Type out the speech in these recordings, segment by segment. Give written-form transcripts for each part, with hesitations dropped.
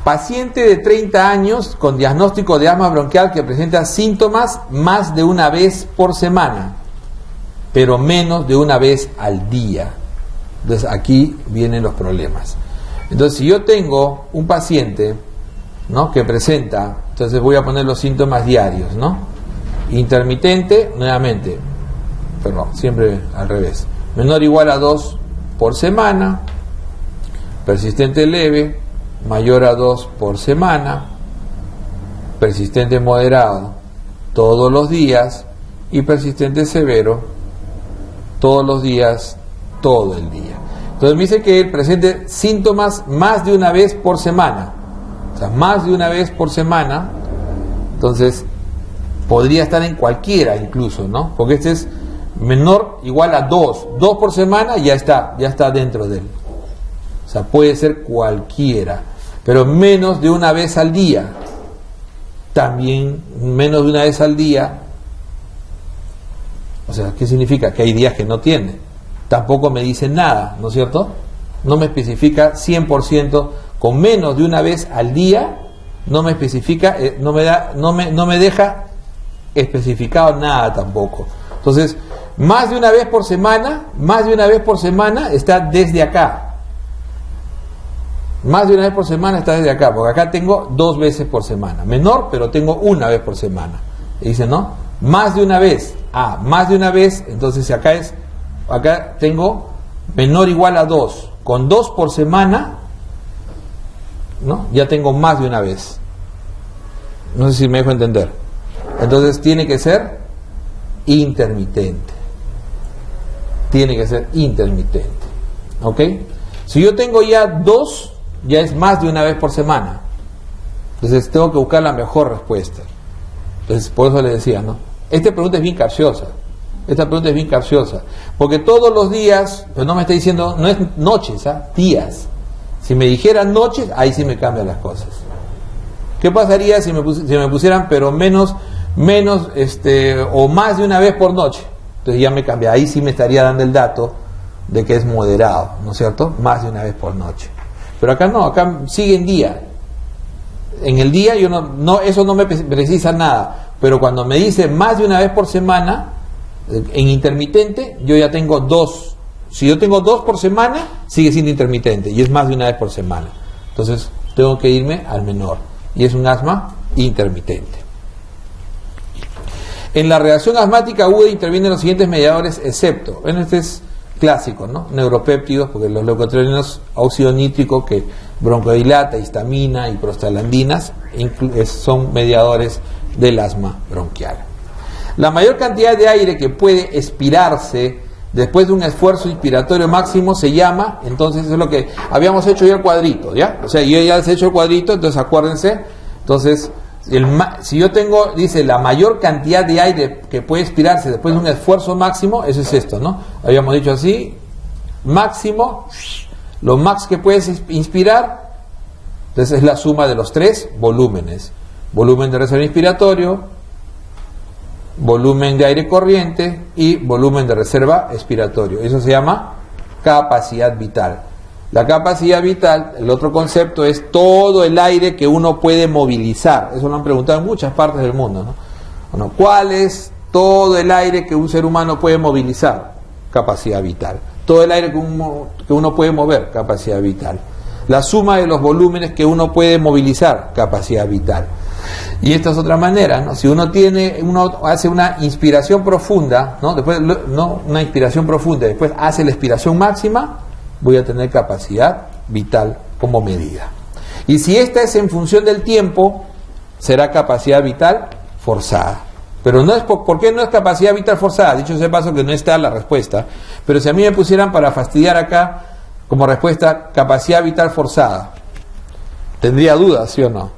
Paciente de 30 años con diagnóstico de asma bronquial que presenta síntomas más de una vez por semana, pero menos de una vez al día. Entonces aquí vienen los problemas. Entonces si yo tengo un paciente, ¿no?, que presenta, entonces voy a poner los síntomas diarios, ¿no? Intermitente, nuevamente, perdón, siempre al revés, menor o igual a 2 por semana, persistente leve, mayor a 2 por semana, persistente moderado, todos los días, y persistente severo, todos los días, todo el día. Entonces me dice que él presente síntomas más de una vez por semana, o sea, más de una vez por semana. Entonces podría estar en cualquiera incluso, ¿no? Porque este es menor o igual a 2 por semana, ya está dentro de él. O sea, puede ser cualquiera, pero menos de una vez al día. También menos de una vez al día. O sea, ¿qué significa? Que hay días que no tiene. Tampoco me dice nada, ¿no es cierto? No me especifica 100%, con menos de una vez al día, no me especifica, no me deja especificado nada tampoco. Entonces, más de una vez por semana está desde acá. Más de una vez por semana está desde acá, porque acá tengo 2 veces por semana. Menor, pero tengo una vez por semana. Y dice, ¿no? Más de una vez. Más de una vez, entonces acá tengo menor o igual a 2. Con 2 por semana, ¿no?, ya tengo más de una vez. No sé si me dejo entender. Entonces tiene que ser intermitente. Tiene que ser intermitente. ¿Ok? Si yo tengo ya 2, ya es más de una vez por semana. Entonces tengo que buscar la mejor respuesta. Entonces por eso le decía, ¿no? Esta pregunta es bien capciosa. Porque todos los días, pero no me está diciendo, no es noches, días. Si me dijeran noches, ahí sí me cambian las cosas. ¿Qué pasaría si me pusieran, pero menos o más de una vez por noche? Entonces ya me cambia. Ahí sí me estaría dando el dato de que es moderado, ¿no es cierto? Más de una vez por noche. Pero acá no, acá sigue en día. En el día yo eso no me precisa nada. Pero cuando me dice más de una vez por semana, en intermitente, yo ya tengo 2. Si yo tengo 2 por semana, sigue siendo intermitente y es más de una vez por semana. Entonces tengo que irme al menor. Y es un asma intermitente. En la reacción asmática aguda intervienen los siguientes mediadores, excepto, bueno, este es clásico, ¿no? Neuropéptidos, porque los leucotrienos, óxido nítrico que broncodilata, histamina y prostaglandinas son mediadores del asma bronquial. La mayor cantidad de aire que puede expirarse después de un esfuerzo inspiratorio máximo se llama, entonces es lo que habíamos hecho ya el cuadrito, ¿ya? O sea, yo ya les he hecho el cuadrito, entonces acuérdense, entonces si yo tengo, dice, la mayor cantidad de aire que puede expirarse después de un esfuerzo máximo, eso es esto, ¿no? Habíamos dicho así, máximo, lo max que puedes inspirar, entonces es la suma de los 3 volúmenes: volumen de reserva inspiratorio, volumen de aire corriente y volumen de reserva expiratorio. Eso se llama capacidad vital. La capacidad vital, el otro concepto, es todo el aire que uno puede movilizar. Eso lo han preguntado en muchas partes del mundo, ¿no? Bueno, ¿cuál es todo el aire que un ser humano puede movilizar? Capacidad vital. Todo el aire que uno puede mover, capacidad vital. La suma de los volúmenes que uno puede movilizar, capacidad vital. Y esta es otra manera, ¿no? Si uno hace una inspiración profunda, ¿no? Después una inspiración profunda, después hace la expiración máxima, voy a tener capacidad vital como medida. Y si esta es en función del tiempo, será capacidad vital forzada. Pero no es ¿por qué no es capacidad vital forzada? Dicho sea de paso que no está la respuesta. Pero si a mí me pusieran para fastidiar acá como respuesta capacidad vital forzada, tendría dudas, ¿sí o no?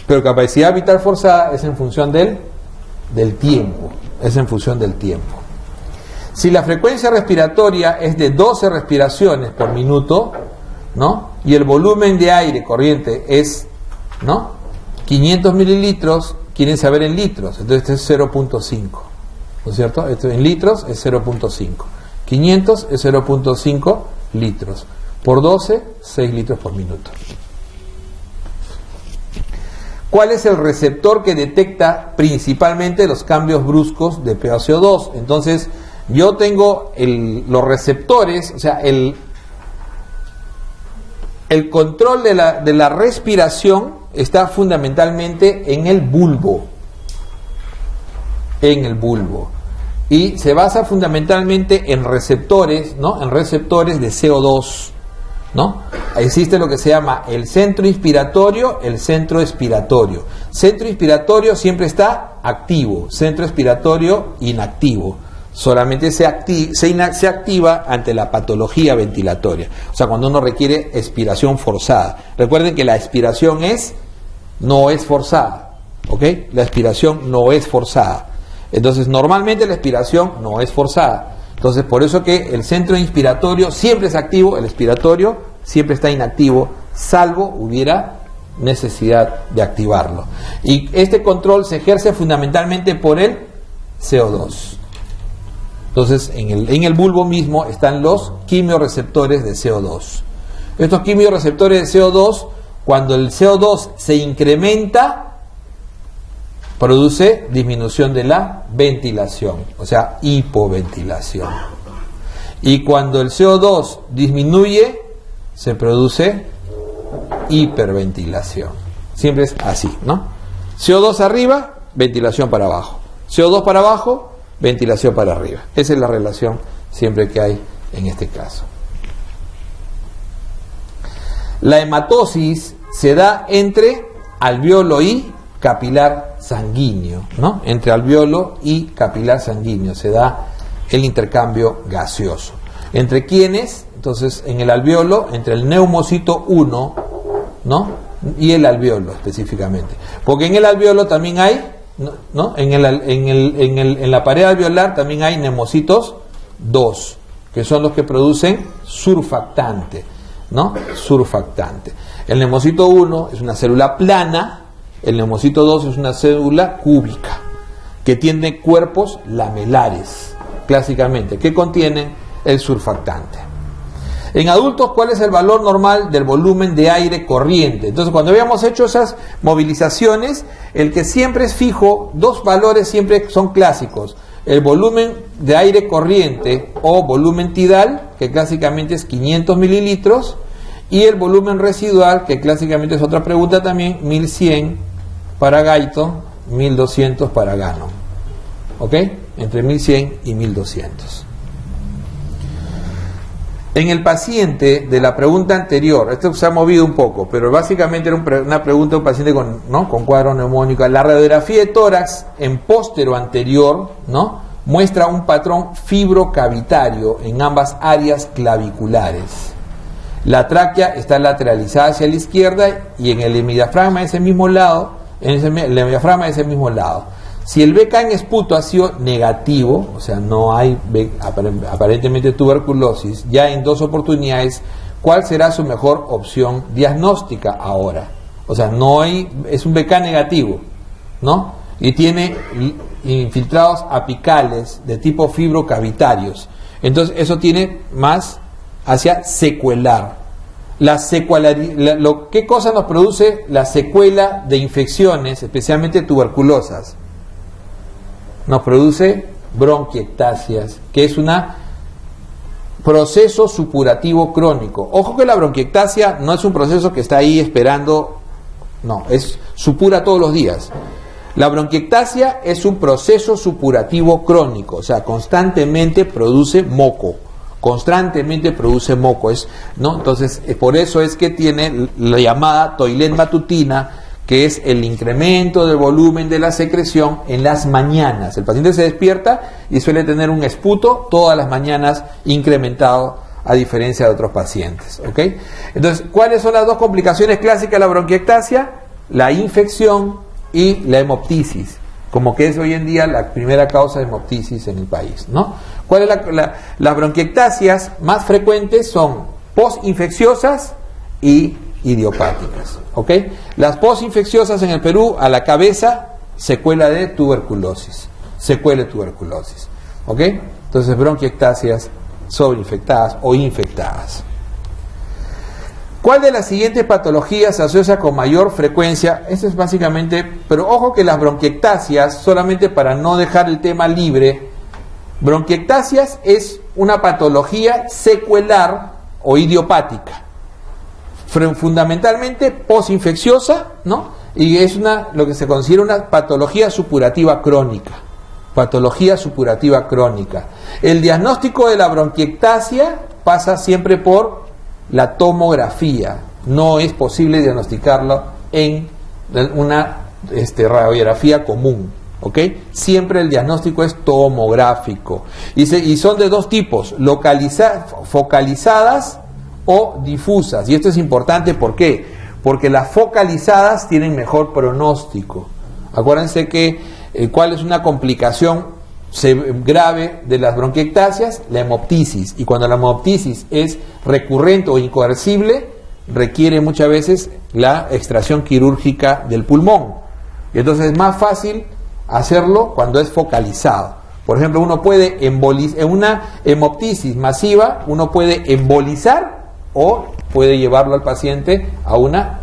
Pero capacidad vital forzada es en función del tiempo. Es en función del tiempo. Si la frecuencia respiratoria es de 12 respiraciones por minuto, ¿no? Y el volumen de aire corriente es, ¿no?, 500 mililitros, quieren saber en litros, entonces este es 0.5, ¿no es cierto? Esto en litros es 0.5. 500 es 0.5 litros. Por 12, 6 litros por minuto. ¿Cuál es el receptor que detecta principalmente los cambios bruscos de PaCO2? Entonces, yo tengo los receptores, o sea, el control de la respiración está fundamentalmente en el bulbo. Y se basa fundamentalmente en receptores, ¿no? En receptores de CO2, ¿no? Existe lo que se llama el centro inspiratorio, el centro expiratorio. Centro inspiratorio siempre está activo, centro expiratorio inactivo. Solamente se activa ante la patología ventilatoria, o sea, cuando uno requiere expiración forzada. Recuerden que la expiración no es forzada, ¿ok? La expiración no es forzada. Entonces, normalmente la expiración no es forzada. Entonces, por eso que el centro inspiratorio siempre es activo, el expiratorio siempre está inactivo, salvo hubiera necesidad de activarlo. Y este control se ejerce fundamentalmente por el CO2. Entonces, en el bulbo mismo están los quimiorreceptores de CO2. Estos quimiorreceptores de CO2, cuando el CO2 se incrementa, produce disminución de la ventilación, o sea, hipoventilación. Y cuando el CO2 disminuye, se produce hiperventilación. Siempre es así, ¿no? CO2 arriba, ventilación para abajo. CO2 para abajo, ventilación para arriba. Esa es la relación siempre que hay en este caso. La hematosis se da entre alveolo y capilar sanguíneo, ¿no? Entre alveolo y capilar sanguíneo se da el intercambio gaseoso. ¿Entre quiénes? Entonces, en el alveolo, entre el neumocito 1, ¿no? Y el alveolo específicamente. Porque en el alveolo también hay, ¿no? En la pared alveolar también hay neumocitos 2, que son los que producen surfactante, ¿no? Surfactante. El neumocito 1 es una célula plana, el neumocito 2 es una célula cúbica, que tiene cuerpos lamelares, clásicamente, que contienen el surfactante. En adultos, ¿cuál es el valor normal del volumen de aire corriente? Entonces, cuando habíamos hecho esas movilizaciones, el que siempre es fijo, dos valores siempre son clásicos. El volumen de aire corriente o volumen tidal, que clásicamente es 500 mililitros, y el volumen residual, que clásicamente es otra pregunta también, 1100 para Guyton, 1200 para Gannon. ¿Ok? Entre 1100 y 1200. En el paciente de la pregunta anterior, esto se ha movido un poco, pero básicamente era una pregunta de un paciente con cuadro neumónico. La radiografía de tórax en póstero anterior, ¿no?, muestra un patrón fibrocavitario en ambas áreas claviculares. La tráquea está lateralizada hacia la izquierda y en el hemidiafragma de ese mismo lado, Si el BK en esputo ha sido negativo, o sea, no hay aparentemente tuberculosis, ya en 2 oportunidades, ¿cuál será su mejor opción diagnóstica ahora? O sea, es un BK negativo, ¿no? Y tiene infiltrados apicales de tipo fibrocavitarios. Entonces, eso tiene más hacia secuelar. ¿Qué cosa nos produce la secuela de infecciones, especialmente tuberculosas? Nos produce bronquiectasias, que es un proceso supurativo crónico. Ojo que la bronquiectasia no es un proceso que está ahí esperando, no, supura todos los días. La bronquiectasia es un proceso supurativo crónico, o sea, constantemente produce moco. ¿No? Entonces, por eso es que tiene la llamada toilette matutina, que es el incremento del volumen de la secreción en las mañanas. El paciente se despierta y suele tener un esputo todas las mañanas incrementado, a diferencia de otros pacientes. ¿Ok? Entonces, ¿cuáles son las dos complicaciones clásicas de la bronquiectasia? La infección y la hemoptisis, como que es hoy en día la primera causa de hemoptisis en el país, ¿no? ¿Cuáles las bronquiectasias más frecuentes? Son postinfecciosas y idiopáticas, ¿ok? Las postinfecciosas en el Perú, a la cabeza, secuela de tuberculosis, ¿ok? Entonces, bronquiectasias sobreinfectadas o infectadas. ¿Cuál de las siguientes patologías se asocia con mayor frecuencia? Esto es básicamente, pero ojo que las bronquiectasias, solamente para no dejar el tema libre, bronquiectasias es una patología secuelar o idiopática, fundamentalmente posinfecciosa, ¿no? Y es lo que se considera una patología supurativa crónica. Patología supurativa crónica. El diagnóstico de la bronquiectasia pasa siempre por la tomografía. No es posible diagnosticarlo en una radiografía común, ¿ok? Siempre el diagnóstico es tomográfico. Y son de dos tipos, focalizadas o difusas. Y esto es importante, ¿por qué? Porque las focalizadas tienen mejor pronóstico. Acuérdense que ¿cuál es una complicación grave de las bronquiectasias? La hemoptisis. Y cuando la hemoptisis es recurrente o incoercible, requiere muchas veces la extracción quirúrgica del pulmón. Y entonces es más fácil hacerlo cuando es focalizado. Por ejemplo, uno puede embolizar, en una hemoptisis masiva, uno puede embolizar o puede llevarlo al paciente a una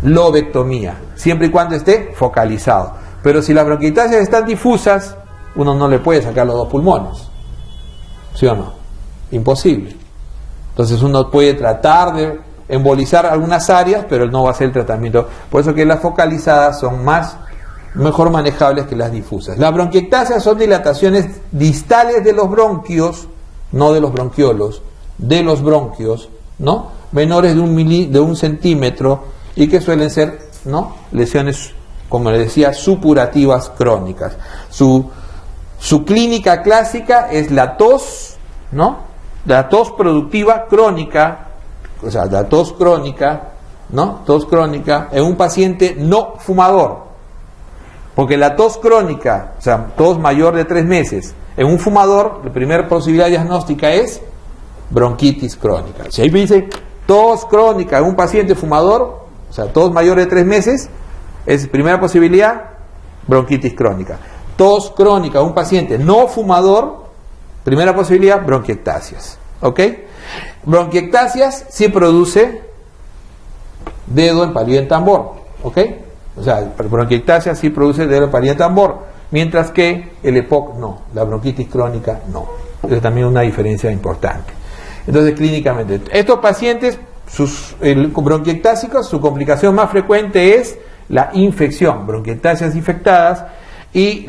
lobectomía, siempre y cuando esté focalizado. Pero si las bronquiectasias están difusas, uno no le puede sacar los dos pulmones, ¿sí o no? Imposible. Entonces uno puede tratar de embolizar algunas áreas, pero no va a ser el tratamiento. Por eso que las focalizadas son mejor manejables que las difusas. Las bronquiectasias son dilataciones distales de los bronquios, no de los bronquiolos, de los bronquios, ¿no? Menores de un centímetro y que suelen ser, ¿no?, lesiones, como les decía, supurativas crónicas. Su clínica clásica es la tos, ¿no? La tos productiva crónica, o sea, la tos crónica, ¿no? Tos crónica en un paciente no fumador. Porque la tos crónica, o sea, tos mayor de 3 meses, en un fumador, la primera posibilidad diagnóstica es bronquitis crónica. Si ahí me dice tos crónica en un paciente fumador, o sea, tos mayor de 3 meses, es primera posibilidad, bronquitis crónica. Tos crónica en un paciente no fumador, primera posibilidad, bronquiectasias. ¿Ok? Bronquiectasias sí produce dedo en palillo en tambor. ¿Ok? O sea, bronquiectasias sí produce dedo en palillo en tambor, mientras que el EPOC no, la bronquitis crónica no. Es también una diferencia importante. Entonces, clínicamente, estos pacientes, sus bronquiectásicos, su complicación más frecuente es la infección, bronquiectasias infectadas y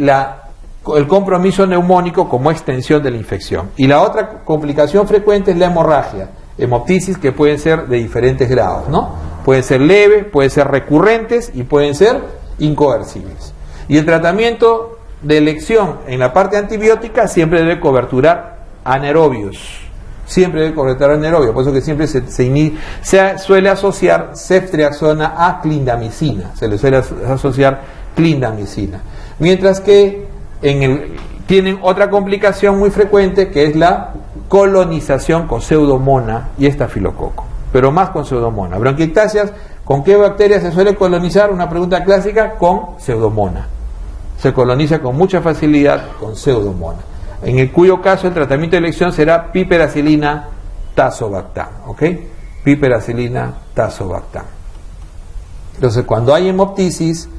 el compromiso neumónico como extensión de la infección. Y la otra complicación frecuente es la hemorragia, hemoptisis, que pueden ser de diferentes grados, ¿no? Pueden ser leves, pueden ser recurrentes y pueden ser incoercibles. Y el tratamiento de elección en la parte antibiótica siempre debe coberturar anaerobios. Siempre debe coberturar anaerobios, por eso que siempre se suele asociar ceftriaxona a clindamicina, se le suele asociar clindamicina. Mientras que tienen otra complicación muy frecuente, que es la colonización con pseudomona y estafilococo, pero más con pseudomona. Bronquiectasias, ¿con qué bacteria se suele colonizar? Una pregunta clásica, con pseudomona. Se coloniza con mucha facilidad con pseudomona, en el cuyo caso el tratamiento de elección será piperacilina tazobactam, ¿ok? Piperacilina tazobactam. Entonces, cuando hay hemoptisis,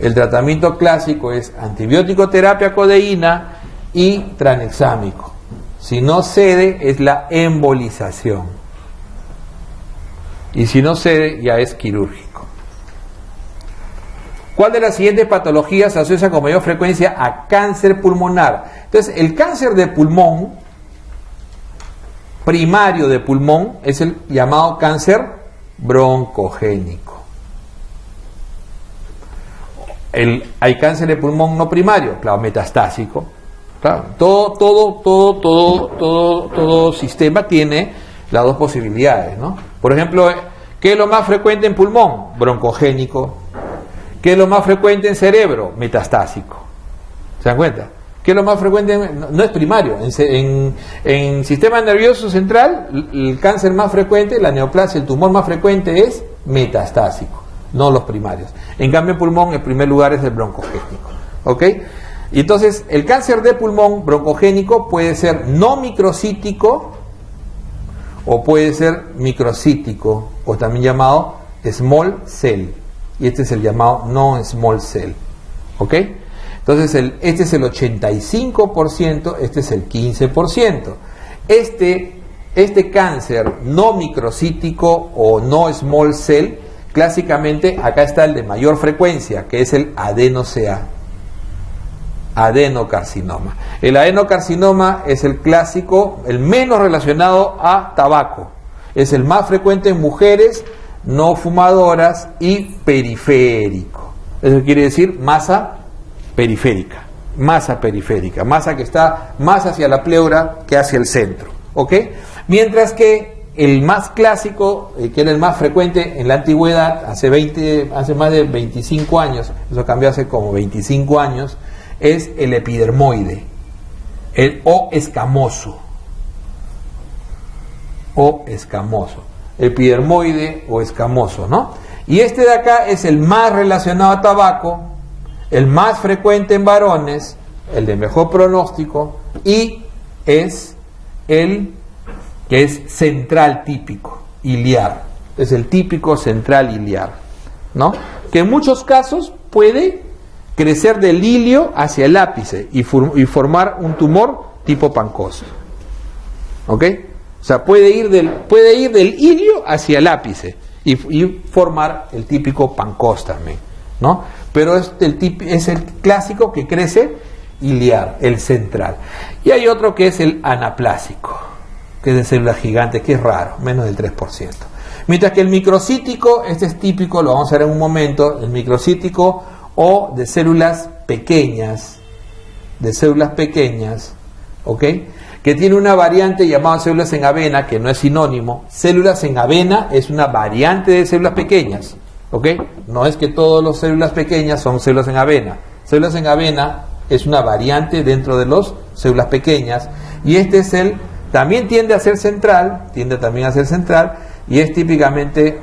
el tratamiento clásico es antibiótico terapia codeína y tranexámico. Si no cede, es la embolización. Y si no cede, ya es quirúrgico. ¿Cuál de las siguientes patologías se asocia con mayor frecuencia a cáncer pulmonar? Entonces, el cáncer de pulmón, primario de pulmón, es el llamado cáncer broncogénico. Hay cáncer de pulmón no primario, claro, metastásico. Claro, todo sistema tiene las dos posibilidades, ¿no? Por ejemplo, ¿qué es lo más frecuente en pulmón? Broncogénico. ¿Qué es lo más frecuente en cerebro? Metastásico. ¿Se dan cuenta? ¿Qué es lo más frecuente? No es primario. En sistema nervioso central, el cáncer más frecuente, la neoplasia, el tumor más frecuente es metastásico, no los primarios. En cambio, en pulmón, en primer lugar es el broncogénico. ¿Ok? Y entonces, el cáncer de pulmón broncogénico puede ser no microcítico o puede ser microcítico, o también llamado small cell, y este es el llamado no small cell, ¿ok? Entonces este es el 85%, este es el 15%. Este cáncer no microcítico o no small cell, clásicamente acá está el de mayor frecuencia, que es el adenocarcinoma. El adenocarcinoma es el clásico, el menos relacionado a tabaco. Es el más frecuente en mujeres no fumadoras y periférico. Eso quiere decir masa periférica, masa que está más hacia la pleura que hacia el centro, ¿ok? Mientras que el más clásico, que era el más frecuente en la antigüedad, hace más de 25 años, eso cambió hace como 25 años, es el epidermoide, o escamoso, epidermoide o escamoso, ¿no? Y este de acá es el más relacionado a tabaco, el más frecuente en varones, el de mejor pronóstico, y es el que es central típico, iliar, es el típico central iliar, ¿no? Que en muchos casos puede crecer del ilio hacia el ápice y formar un tumor tipo Pancoast, ¿ok? O sea, puede ir del ilio hacia el ápice y formar el típico Pancoast también, ¿no? Pero es el clásico que crece iliar, el central. Y hay otro que es el anaplásico, que es de células gigantes, que es raro, menos del 3%. Mientras que el microcítico, este es típico, lo vamos a ver en un momento, el microcítico o de células pequeñas, ¿ok? Que tiene una variante llamada células en avena, que no es sinónimo. Células en avena es una variante de células pequeñas, ¿ok? No es que todas las células pequeñas son células en avena. Células en avena es una variante dentro de las células pequeñas, y este es también tiende a ser central, y es típicamente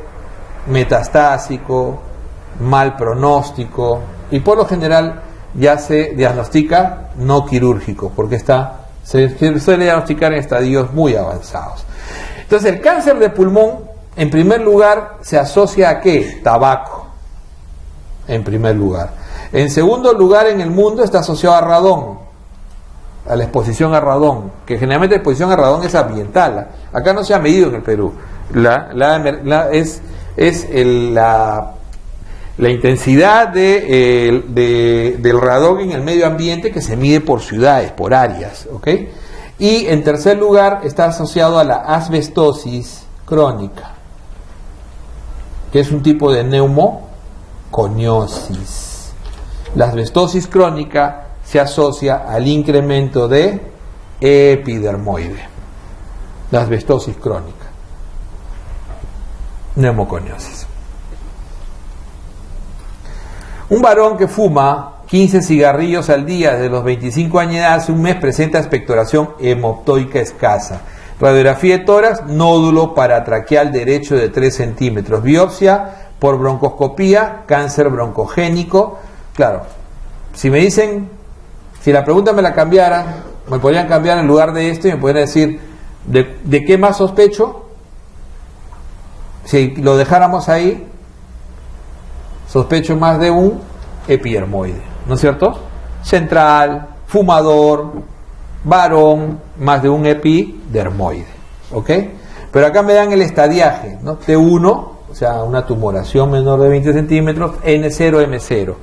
metastásico, mal pronóstico, y por lo general ya se diagnostica no quirúrgico, porque se suele diagnosticar en estadios muy avanzados. Entonces el cáncer de pulmón, en primer lugar, se asocia a ¿qué? Tabaco, en primer lugar. En segundo lugar, en el mundo está asociado a radón, a la exposición a radón, que generalmente la exposición a radón es ambiental. Acá no se ha medido en el Perú. La intensidad del radón en el medio ambiente, que se mide por ciudades, por áreas, ¿ok? Y en tercer lugar está asociado a la asbestosis crónica, que es un tipo de neumoconiosis. La asbestosis crónica se asocia al incremento de epidermoide. La asbestosis crónica, neumoconiosis. Un varón que fuma 15 cigarrillos al día desde los 25 años de edad hace un mes presenta expectoración hemoptoica escasa. Radiografía de tórax, nódulo paratraqueal derecho de 3 centímetros. Biopsia por broncoscopía, cáncer broncogénico. Claro, si la pregunta me la cambiaran, me podrían cambiar en lugar de esto y me podrían decir, ¿de qué más sospecho? Si lo dejáramos ahí, sospecho más de un epidermoide, ¿no es cierto? Central, fumador, varón, más de un epidermoide, ¿ok? Pero acá me dan el estadiaje, ¿no? T1, o sea, una tumoración menor de 20 centímetros, N0, M0,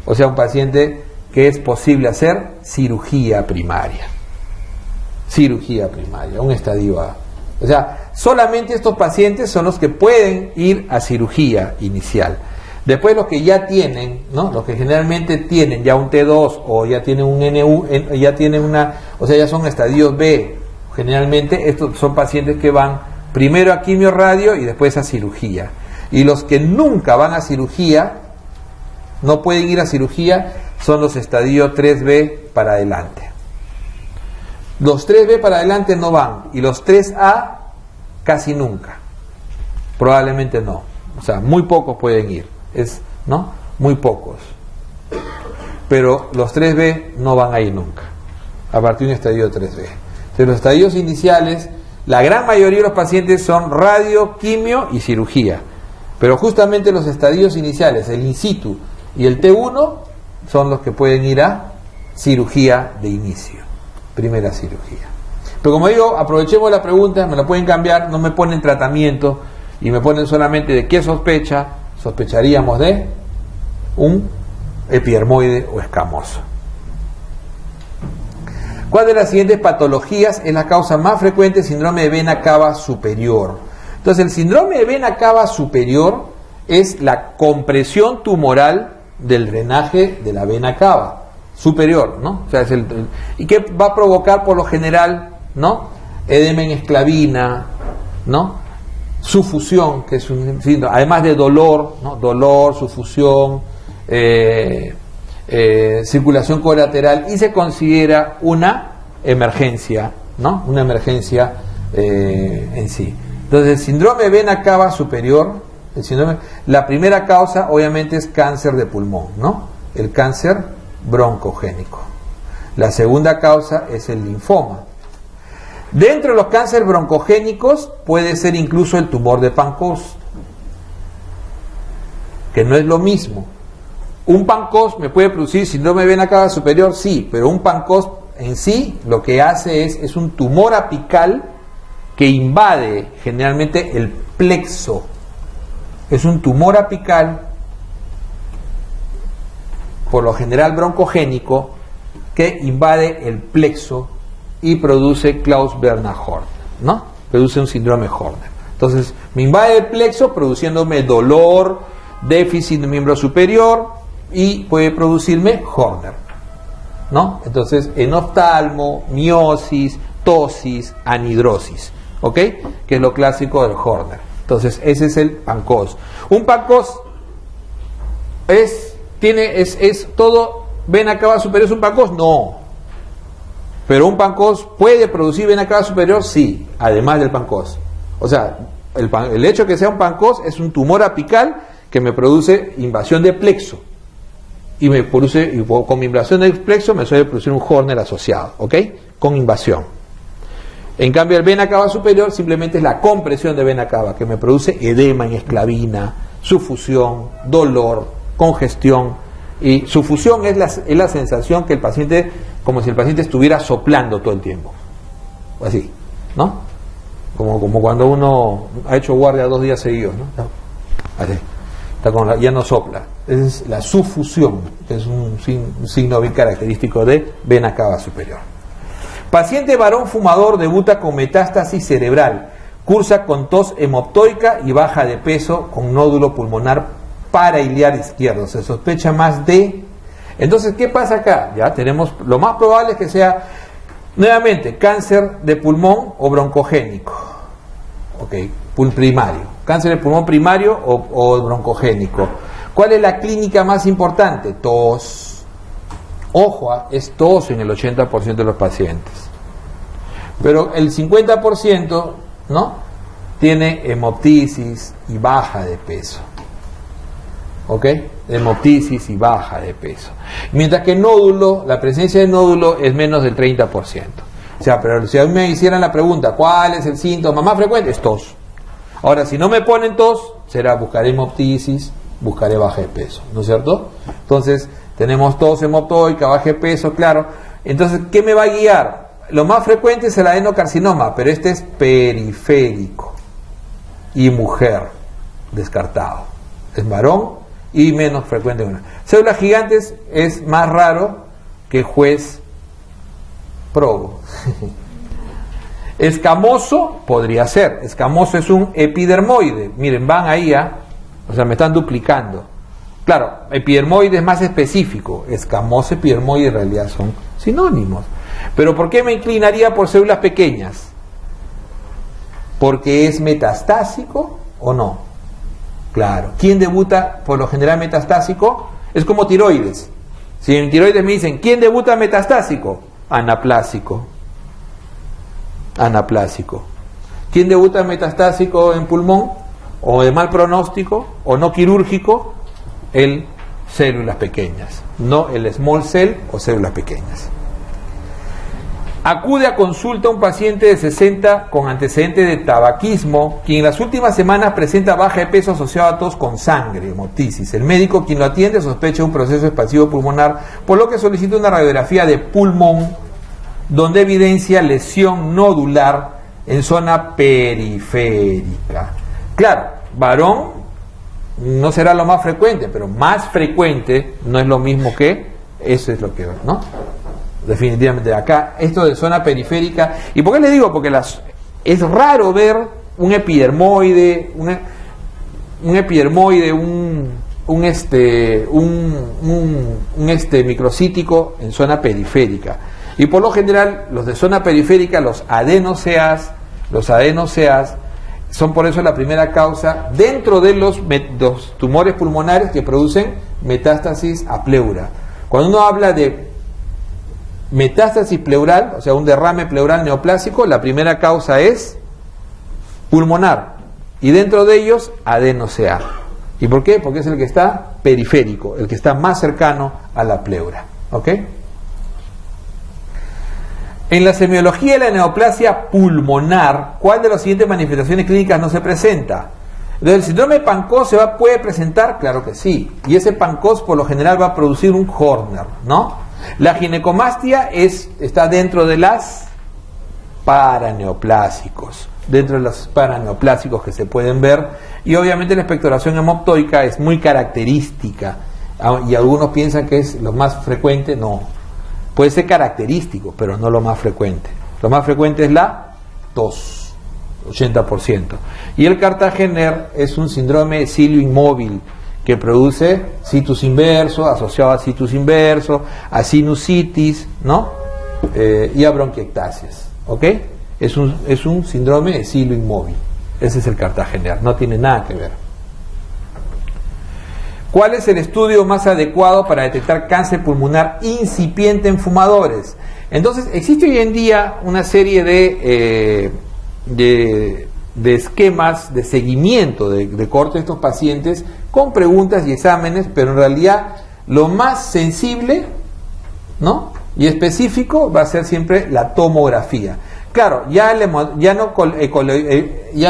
o sea, un paciente que es posible hacer cirugía primaria, un estadio A. O sea, solamente estos pacientes son los que pueden ir a cirugía inicial. Después los que ya tienen, ¿no? Los que generalmente tienen ya un T2 o ya tienen un NU, ya tienen ya son estadios B. Generalmente estos son pacientes que van primero a quimio-radio y después a cirugía. Y los que nunca van a cirugía, no pueden ir a cirugía, son los estadios 3B para adelante. Los 3B para adelante no van, y los 3A casi nunca. Probablemente no. O sea, muy pocos pueden ir. ¿No? Muy pocos. Pero los 3B no van a ir nunca, a partir de un estadio 3B. Entonces, los estadios iniciales La gran mayoría de los pacientes son radio, quimio y cirugía. Pero justamente los estadios iniciales, el in situ y el T1, son los que pueden ir a cirugía de inicio, primera cirugía. Pero como digo, aprovechemos la pregunta, me la pueden cambiar, no me ponen tratamiento y me ponen solamente de qué sospecha. Sospecharíamos de un epidermoide o escamoso. ¿Cuál de las siguientes patologías es la causa más frecuente del síndrome de vena cava superior? Entonces, el síndrome de vena cava superior es la compresión tumoral del drenaje de la vena cava superior, ¿no? O sea, es ¿y qué va a provocar por lo general, ¿no? Edema en esclavina, ¿no? Sufusión, que es un síndrome, además de dolor, ¿no? Dolor, sufusión, circulación colateral, y se considera una emergencia, ¿no? Una emergencia en sí. Entonces, el síndrome de vena cava superior, la primera causa obviamente es cáncer de pulmón, ¿no? El cáncer broncogénico. La segunda causa es el linfoma. Dentro de los cánceres broncogénicos puede ser incluso el tumor de Pancoast, que no es lo mismo. Un Pancoast me puede producir síndrome de vena cava superior, sí, pero un Pancoast en sí lo que hace es un tumor apical que invade generalmente el plexo. Es un tumor apical, por lo general broncogénico, que invade el plexo y produce Klaus-Bernard-Horner, ¿no? Produce un síndrome Horner. Entonces, me invade el plexo produciéndome dolor, déficit de miembro superior y puede producirme Horner, ¿no? Entonces, enoftalmo, miosis, tosis, anhidrosis, ¿ok? Que es lo clásico del Horner. Entonces, ese es el Pancoast. Un Pancoast es todo vena cava superior, ¿es un Pancoast? No. Pero un Pancoast puede producir vena cava superior, sí, además del Pancoast. O sea, el hecho de que sea un Pancoast es un tumor apical que me produce invasión de plexo. Y con mi invasión del plexo me suele producir un Horner asociado, ¿ok? Con invasión. En cambio, el vena cava superior simplemente es la compresión de vena cava que me produce edema en esclavina, sufusión, dolor, congestión. Y sufusión es la sensación que el paciente, como si el paciente estuviera soplando todo el tiempo. Así, ¿no? Como cuando uno ha hecho guardia 2 días seguidos, ¿no? Así. Ya no sopla. Esa es la sufusión, que es un signo bien característico de vena cava superior. Paciente varón fumador debuta con metástasis cerebral, cursa con tos hemoptoica y baja de peso con nódulo pulmonar parailiar izquierdo. Se sospecha más de... Entonces, ¿qué pasa acá? Ya tenemos, lo más probable es que sea nuevamente cáncer de pulmón o broncogénico. Ok, primario. Cáncer de pulmón primario o broncogénico. ¿Cuál es la clínica más importante? Tos. Ojo, es tos en el 80% de los pacientes. Pero el 50%, ¿no? Tiene hemoptisis y baja de peso. ¿Ok? Hemoptisis y baja de peso. Mientras que nódulo, la presencia de nódulo es menos del 30%. O sea, pero si a mí me hicieran la pregunta, ¿cuál es el síntoma más frecuente? Es tos. Ahora, si no me ponen tos, buscaré hemoptisis, buscaré baja de peso, ¿no es cierto? Entonces, tenemos tos hemoptoica, baja de peso, claro. Entonces, ¿qué me va a guiar? Lo más frecuente es el adenocarcinoma, pero este es periférico. Y mujer, descartado. Es varón y menos frecuente. Células gigantes es más raro que juez probo. Escamoso podría ser. Escamoso es un epidermoide. Miren, van ahí o sea, me están duplicando. Claro, epidermoide es más específico. Escamoso, epidermoide en realidad son sinónimos. Pero ¿por qué me inclinaría por células pequeñas? ¿Porque es metastásico o no? Claro. ¿Quién debuta por lo general metastásico? Es como tiroides. Si en tiroides me dicen, ¿quién debuta metastásico? Anaplásico. Anaplásico. ¿Quién debuta metastásico en pulmón? O de mal pronóstico, o no quirúrgico, el células pequeñas, no el small cell o células pequeñas. Acude a consulta un paciente de 60 con antecedentes de tabaquismo, quien en las últimas semanas presenta baja de peso asociado a tos con sangre, hemotisis. El médico quien lo atiende sospecha un proceso expansivo pulmonar, por lo que solicita una radiografía de pulmón, donde evidencia lesión nodular en zona periférica. Claro, varón no será lo más frecuente, pero más frecuente no es lo mismo que, eso es lo que, ¿no? Definitivamente acá, esto de zona periférica. ¿Y por qué le digo? Porque es raro ver un epidermoide, un microcítico en zona periférica. Y por lo general, los de zona periférica, los adenoceas, son por eso la primera causa dentro de los tumores pulmonares que producen metástasis a pleura. Cuando uno habla de metástasis pleural, o sea, un derrame pleural neoplásico, la primera causa es pulmonar, y dentro de ellos adenocear. ¿Y por qué? Porque es el que está periférico, el que está más cercano a la pleura. ¿Ok? En la semiología de la neoplasia pulmonar, ¿cuál de las siguientes manifestaciones clínicas no se presenta? ¿El síndrome de Pankos puede presentar? Claro que sí. Y ese Pankos por lo general va a producir un Horner, ¿no? La ginecomastia está dentro de las paraneoplásicos, que se pueden ver, y obviamente la expectoración hemoptoica es muy característica, y algunos piensan que es lo más frecuente. No, puede ser característico, pero no lo más frecuente. Lo más frecuente es la tos, 80%. Y el Cartagener es un síndrome de cilio inmóvil que produce situs inverso, asociado a situs inverso, a sinusitis, ¿no? Y a bronquiectasias, ¿ok? Es un síndrome de cilio inmóvil. Ese es el Cartagener, no tiene nada que ver. ¿Cuál es el estudio más adecuado para detectar cáncer pulmonar incipiente en fumadores? Entonces, existe hoy en día una serie de esquemas de seguimiento de corte de estos pacientes con preguntas y exámenes, pero en realidad lo más sensible, ¿no?, y específico va a ser siempre la tomografía. Claro, ya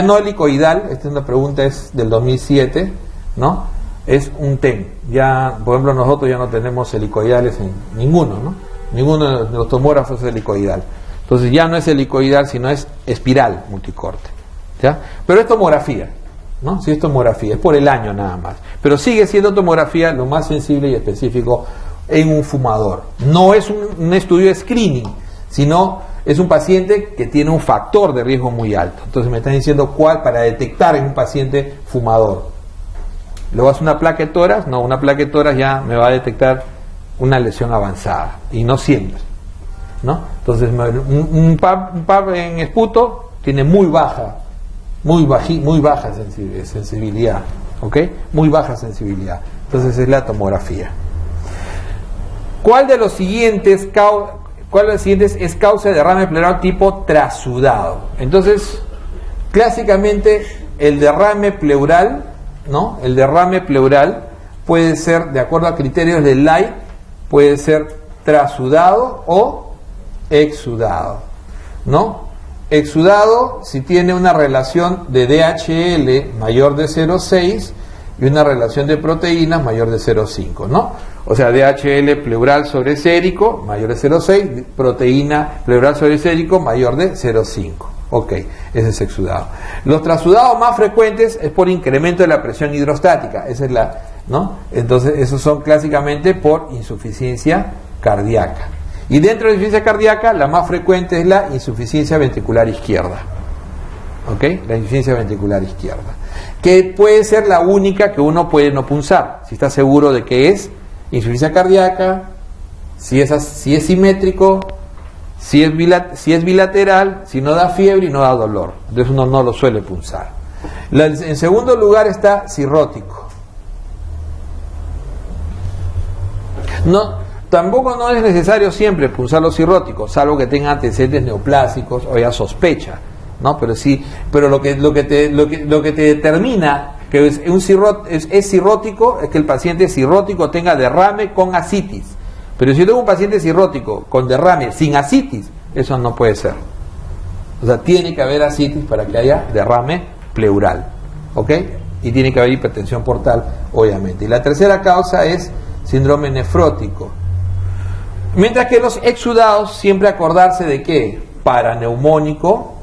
no helicoidal, esta es una pregunta, es del 2007, ¿no?, es un TEM. Ya, por ejemplo, nosotros ya no tenemos helicoidales en ninguno, ¿no? Ninguno de los tomógrafos es helicoidal. Entonces ya no es helicoidal, sino es espiral multicorte, ¿ya? Pero es tomografía, ¿no? Sí, es tomografía, es por el año nada más. Pero sigue siendo tomografía lo más sensible y específico en un fumador. No es un estudio de screening, sino es un paciente que tiene un factor de riesgo muy alto. Entonces me están diciendo cuál para detectar en un paciente fumador. ¿Lo hace una placa de tórax? No, una placa de tórax ya me va a detectar una lesión avanzada, y no siempre, ¿no? Entonces un PAP en esputo tiene muy baja sensibilidad, ¿ok? Muy baja sensibilidad. Entonces es la tomografía. ¿Cuál de los siguientes es causa de derrame pleural tipo trasudado? Entonces, clásicamente el derrame pleural, ¿no? El derrame pleural puede ser, de acuerdo a criterios de Light, puede ser trasudado o exudado, ¿no? Exudado si tiene una relación de DHL mayor de 0,6 y una relación de proteínas mayor de 0,5, ¿no? O sea, DHL pleural sobre sérico mayor de 0,6, proteína pleural sobre sérico mayor de 0,5. Ok, ese es exudado. Los trasudados más frecuentes es por incremento de la presión hidrostática, esa es la, ¿no? Entonces, esos son clásicamente por insuficiencia cardíaca. Y dentro de la insuficiencia cardíaca, la más frecuente es la insuficiencia ventricular izquierda. ¿Ok? La insuficiencia ventricular izquierda. Que puede ser la única que uno puede no punzar, si está seguro de que es insuficiencia cardíaca, si es simétrico, si es bilateral, si no da fiebre y no da dolor. Entonces uno no lo suele punzar. En segundo lugar está cirrótico. Tampoco no es necesario siempre punzar los cirróticos, salvo que tengan antecedentes neoplásicos o ya sospecha, ¿no? Pero lo que te determina que es cirrótico es que el paciente cirrótico tenga derrame con ascitis. Pero si yo tengo un paciente cirrótico con derrame sin ascitis, Eso no puede ser. O sea, tiene que haber ascitis para que haya derrame pleural, ¿ok? Y tiene que haber hipertensión portal, obviamente. Y la tercera causa es síndrome nefrótico. Mientras que los exudados, siempre acordarse de qué: paraneumónico,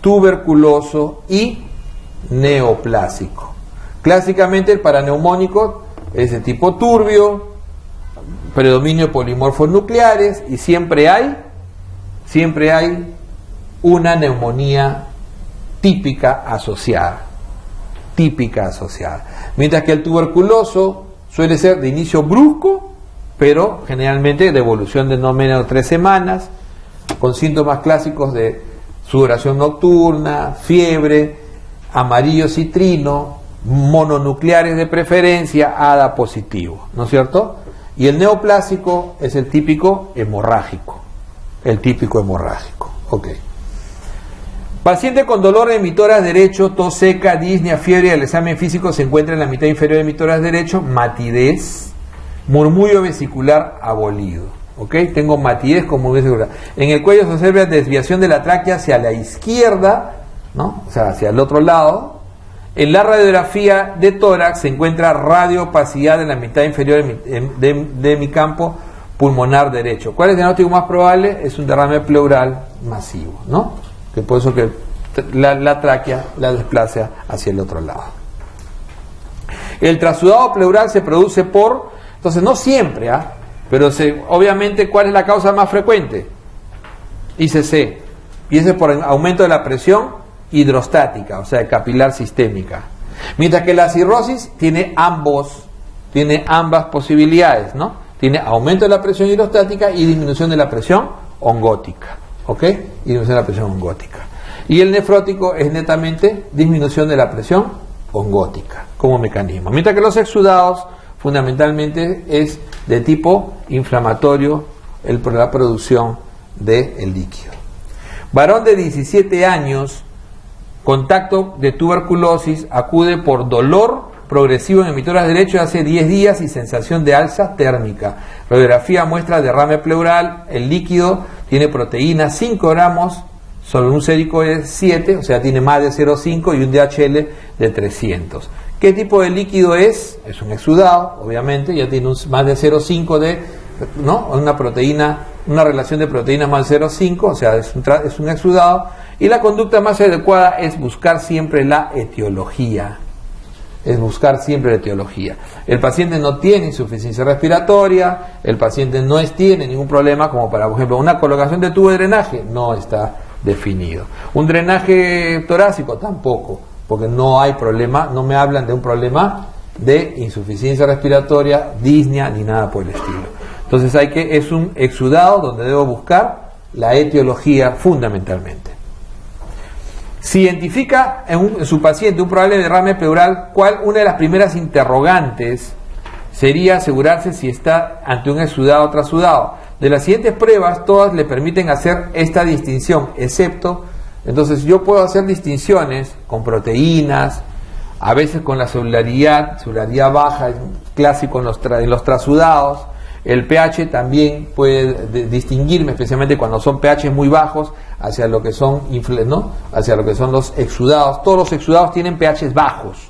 tuberculoso y neoplásico. Clásicamente el paraneumónico es de tipo turbio, predominio de polimorfos nucleares, y siempre hay una neumonía típica asociada. Mientras que el tuberculoso suele ser de inicio brusco, pero generalmente de evolución de no menos de 3 semanas, con síntomas clásicos de sudoración nocturna, fiebre, amarillo citrino, mononucleares de preferencia, ADA positivo, ¿no es cierto? Y el neoplásico es el típico hemorrágico. Ok. Paciente con dolor de mitoras derecho, tos seca, disnea, fiebre y el examen físico se encuentra en la mitad inferior de mitoras derecho, matidez, murmullo vesicular abolido. ¿Ok? Tengo matidez con murmullo vesicular. En el cuello se observa desviación de la tráquea hacia la izquierda, ¿no? O sea, hacia el otro lado. En la radiografía de tórax se encuentra radiopacidad en la mitad inferior de mi campo pulmonar derecho. ¿Cuál es el diagnóstico más probable? Es un derrame pleural masivo, ¿no? Que por eso que la tráquea la desplaza hacia el otro lado. El trasudado pleural se produce por, entonces no siempre, pero obviamente, ¿cuál es la causa más frecuente? ICC. Y ese es por aumento de la presión hidrostática, o sea, capilar sistémica. Mientras que la cirrosis tiene ambas posibilidades, ¿no? Tiene aumento de la presión hidrostática y disminución de la presión ongótica, ¿ok? Y disminución de la presión ongótica. Y el nefrótico es netamente disminución de la presión ongótica como mecanismo. Mientras que los exudados fundamentalmente es de tipo inflamatorio la producción del líquido. Varón de 17 años, contacto de tuberculosis, acude por dolor progresivo en el mitoras derecho de hace 10 días y sensación de alza térmica. Radiografía muestra derrame pleural, el líquido tiene proteína 5 gramos, sobre un sérico de 7, o sea, tiene más de 0,5 y un DHL de 300. ¿Qué tipo de líquido es? Es un exudado, obviamente, ya tiene más de 0,5 de, ¿no? Una proteína, una relación de proteína más de 0,5, o sea, es un exudado. Y la conducta más adecuada es buscar siempre la etiología. El paciente no tiene insuficiencia respiratoria, el paciente no tiene ningún problema como para, por ejemplo, una colocación de tubo de drenaje, no está definido. Un drenaje torácico tampoco, porque no hay problema, no me hablan de un problema de insuficiencia respiratoria, disnea, ni nada por el estilo. Entonces es un exudado donde debo buscar la etiología fundamentalmente. Si identifica en su paciente un probable derrame pleural, una de las primeras interrogantes sería asegurarse si está ante un exudado o trasudado. De las siguientes pruebas, todas le permiten hacer esta distinción, excepto, entonces yo puedo hacer distinciones con proteínas, a veces con la celularidad baja, es clásico en los trasudados. El pH también puede distinguirme, especialmente cuando son pH muy bajos, hacia lo que son, ¿no? Hacia lo que son los exudados. Todos los exudados tienen pH bajos,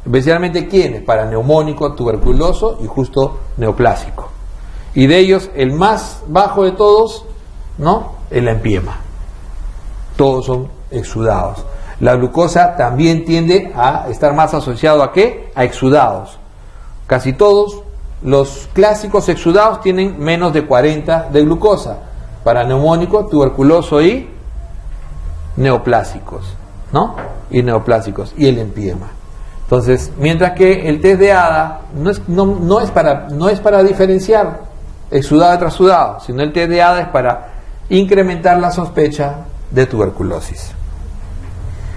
especialmente ¿quiénes? Paraneumónico, tuberculoso y justo neoplásico. Y de ellos, el más bajo de todos, ¿no? El empiema. Todos son exudados. La glucosa también tiende a estar más asociado ¿a qué? A exudados. Casi todos los clásicos exudados tienen menos de 40 de glucosa. Paraneumónico, tuberculoso y neoplásicos, ¿no? Y neoplásicos y el empiema. Entonces, mientras que el test de ADA no es para diferenciar exudado de trasudado, sino el test de ADA es para incrementar la sospecha de tuberculosis.